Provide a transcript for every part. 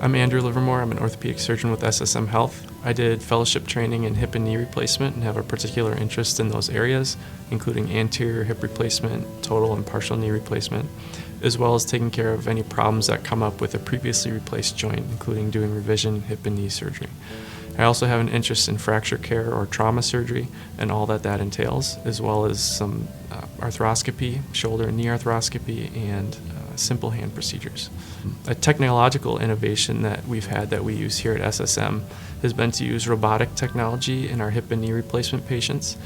I'm Andrew Livermore. I'm an orthopedic surgeon with SSM Health. I did fellowship training in hip and knee replacement and have a particular interest in those areas, including anterior hip replacement, total and partial knee replacement, as well as taking care of any problems that come up with a previously replaced joint, including doing revision hip and knee surgery. I also have an interest in fracture care or trauma surgery and all that entails, as well as some arthroscopy, shoulder and knee arthroscopy, and simple hand procedures. A technological innovation that we've had that we use here at SSM has been to use robotic technology in our hip and knee replacement patients.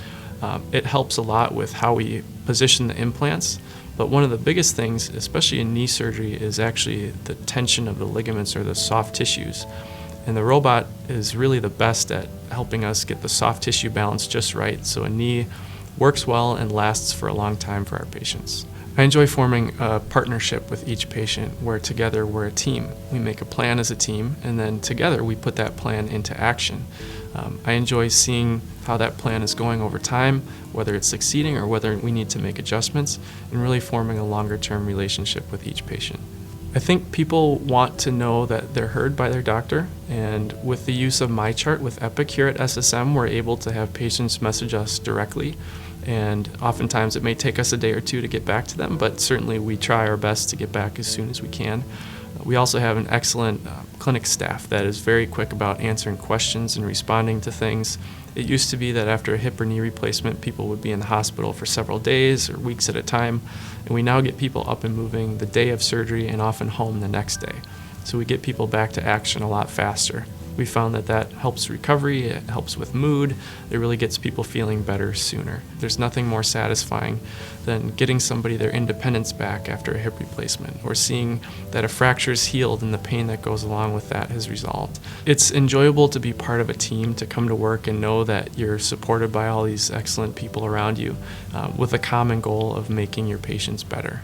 It helps a lot with how we position the implants, but one of the biggest things, especially in knee surgery, is actually the tension of the ligaments or the soft tissues. And the robot is really the best at helping us get the soft tissue balance just right so a knee works well and lasts for a long time for our patients. I enjoy forming a partnership with each patient where together we're a team. We make a plan as a team, and then together we put that plan into action. I enjoy seeing how that plan is going over time, whether it's succeeding or whether we need to make adjustments, and really forming a longer-term relationship with each patient. I think people want to know that they're heard by their doctor, and with the use of MyChart with Epic here at SSM, we're able to have patients message us directly, and oftentimes it may take us a day or two to get back to them, but certainly we try our best to get back as soon as we can. We also have an excellent clinic staff that is very quick about answering questions and responding to things. It used to be that after a hip or knee replacement, people would be in the hospital for several days or weeks at a time, and we now get people up and moving the day of surgery and often home the next day. So we get people back to action a lot faster. We found that helps recovery, it helps with mood, it really gets people feeling better sooner. There's nothing more satisfying than getting somebody their independence back after a hip replacement, or seeing that a fracture is healed and the pain that goes along with that has resolved. It's enjoyable to be part of a team, to come to work and know that you're supported by all these excellent people around you with a common goal of making your patients better.